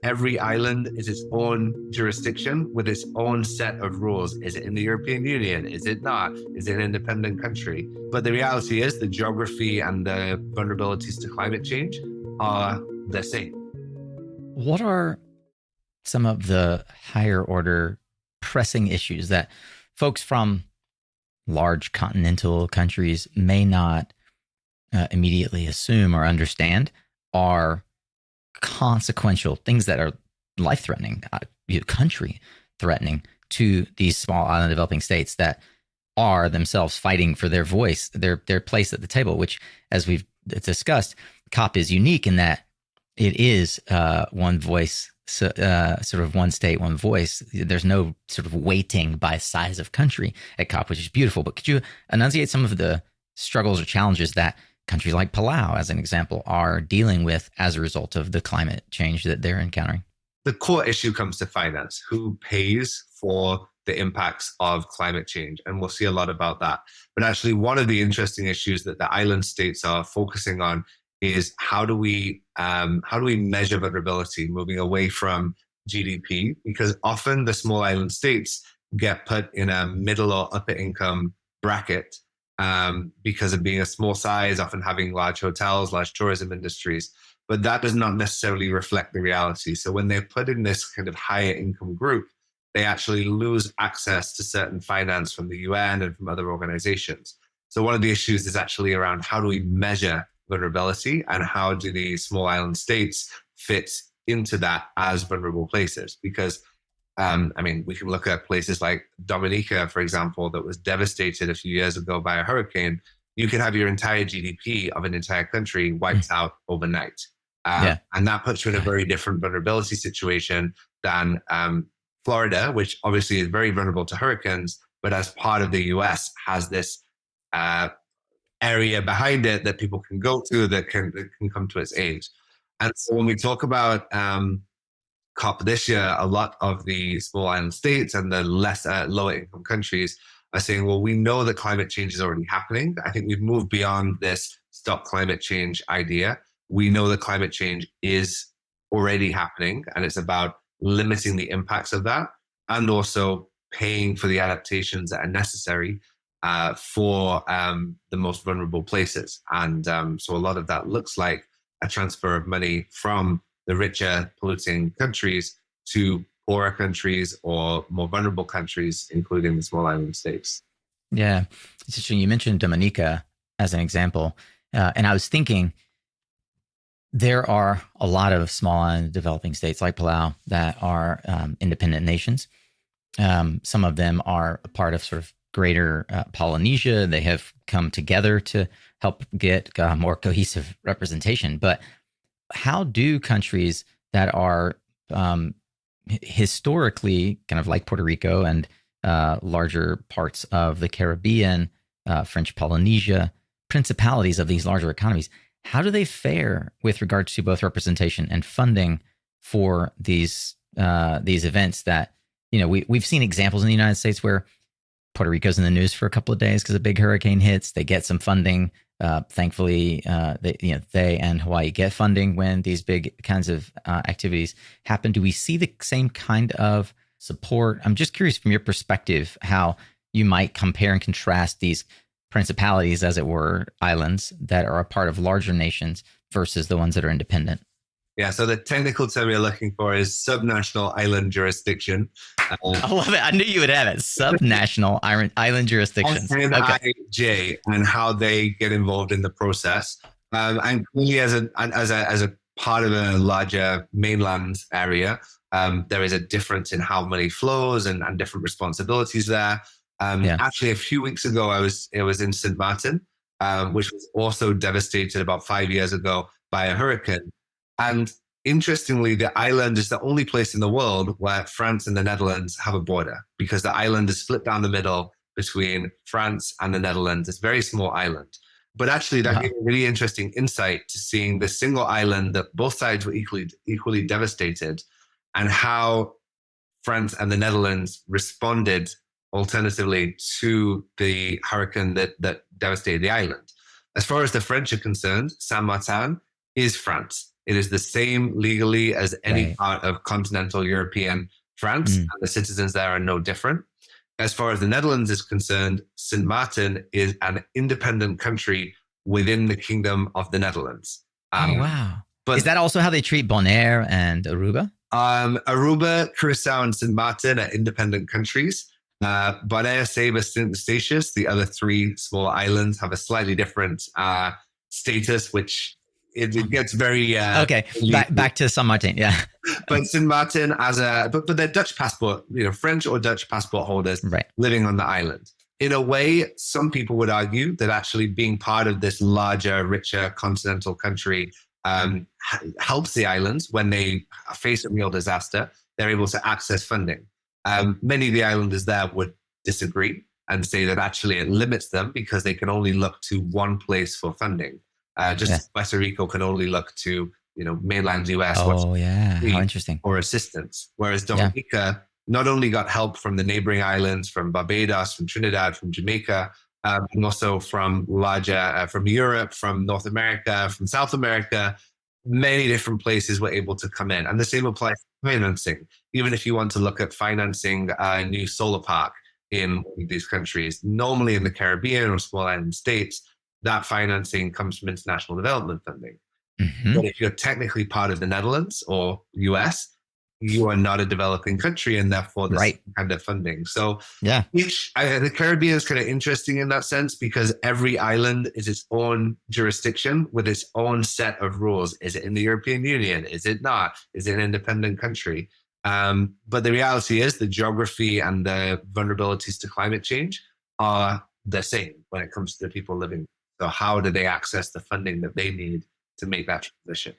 every island is its own jurisdiction with its own set of rules. Is it in the European Union? Is it not? Is it an independent country? But the reality is the geography and the vulnerabilities to climate change are the same. What are some of the higher order pressing issues that folks from large continental countries may not immediately assume or understand are consequential things that are life threatening, country threatening to these small island developing states that are themselves fighting for their voice, their place at the table, which, as we've discussed, COP is unique in that it is one voice, sort of one state, one voice. There's no sort of weighting by size of country at COP, which is beautiful. But could you enunciate some of the struggles or challenges that countries like Palau, as an example, are dealing with as a result of the climate change that they're encountering? The core issue comes to finance. Who pays for the impacts of climate change? And we'll see a lot about that. But actually, one of the interesting issues that the island states are focusing on is how do we measure vulnerability, moving away from GDP? Because often the small island states get put in a middle or upper income bracket because of being a small size, often having large hotels, large tourism industries. But that does not necessarily reflect the reality. So when they're put in this kind of higher income group, they actually lose access to certain finance from the UN and from other organizations. So one of the issues is actually around how do we measure vulnerability and how do the small island states fit into that as vulnerable places? Because we can look at places like Dominica, for example, that was devastated a few years ago by a hurricane. You could have your entire GDP of an entire country wiped out overnight. And that puts you in a very different vulnerability situation than Florida, which obviously is very vulnerable to hurricanes, but as part of the US has this area behind it that people can go to that can come to its aid. And so when we talk about COP this year, a lot of the small island states and the lower income countries are saying, well, we know that climate change is already happening. I think we've moved beyond this stop climate change idea. We know that climate change is already happening, and it's about limiting the impacts of that and also paying for the adaptations that are necessary for the most vulnerable places. And so a lot of that looks like a transfer of money from the richer polluting countries to poorer countries or more vulnerable countries, including the small island states. Yeah. It's interesting. You mentioned Dominica as an example. And I was thinking there are a lot of small and developing states like Palau that are independent nations. Some of them are a part of sort of greater Polynesia. They have come together to help get more cohesive representation. But how do countries that are historically kind of like Puerto Rico and larger parts of the Caribbean, French Polynesia, principalities of these larger economies, how do they fare with regards to both representation and funding for these events that, we've seen examples in the United States where Puerto Rico's in the news for a couple of days because a big hurricane hits. They get some funding. Thankfully, they and Hawaii get funding when these big kinds of activities happen. Do we see the same kind of support? I'm just curious from your perspective how you might compare and contrast these principalities, as it were, islands that are a part of larger nations versus the ones that are independent. Yeah, so the technical term you're looking for is subnational island jurisdiction. I love it. I knew you would have it. Subnational island jurisdictions. SNIJ, and how they get involved in the process. And clearly, as a part of a larger mainland area, there is a difference in how money flows and different responsibilities there. Actually, a few weeks ago, I was in St. Martin, which was also devastated about 5 years ago by a hurricane. And interestingly, the island is the only place in the world where France and the Netherlands have a border, because the island is split down the middle between France and the Netherlands. It's a very small island. But actually, that gave a really interesting insight to seeing the single island that both sides were equally devastated, and how France and the Netherlands responded alternatively to the hurricane that devastated the island. As far as the French are concerned, Saint Martin is France. It is the same legally as any Right. part of continental European France, Mm. and the citizens there are no different. As far as the Netherlands is concerned, St. Martin is an independent country within the Kingdom of the Netherlands. Oh, wow. Is But that also how they treat Bonaire and Aruba? Aruba, Curacao, and St. Martin are independent countries. Bonaire, Saba, St. Eustatius, the other three small islands, have a slightly different status, which it gets very Okay, back to San Martin. Yeah. but St. Martin but they're Dutch passport, French or Dutch passport holders Right. living on the island. In a way, some people would argue that actually being part of this larger, richer continental country helps the islands when they face a real disaster. They're able to access funding. Many of the islanders there would disagree and say that actually it limits them because they can only look to one place for funding. Just Puerto Rico can only look to mainland US Oh, yeah. How interesting. or assistance, whereas Dominica not only got help from the neighboring islands, from Barbados, from Trinidad, from Jamaica, and also from larger, from Europe, from North America, from South America. Many different places were able to come in. And the same applies to financing. Even if you want to look at financing a new solar park in these countries, normally in the Caribbean or small island states, that financing comes from international development funding. Mm-hmm. But if you're technically part of the Netherlands or US, you are not a developing country, and therefore this kind of funding. So the Caribbean is kind of interesting in that sense because every island is its own jurisdiction with its own set of rules. Is it in the European Union? Is it not? Is it an independent country? But the reality is the geography and the vulnerabilities to climate change are the same when it comes to the people living. So how do they access the funding that they need to make that transition?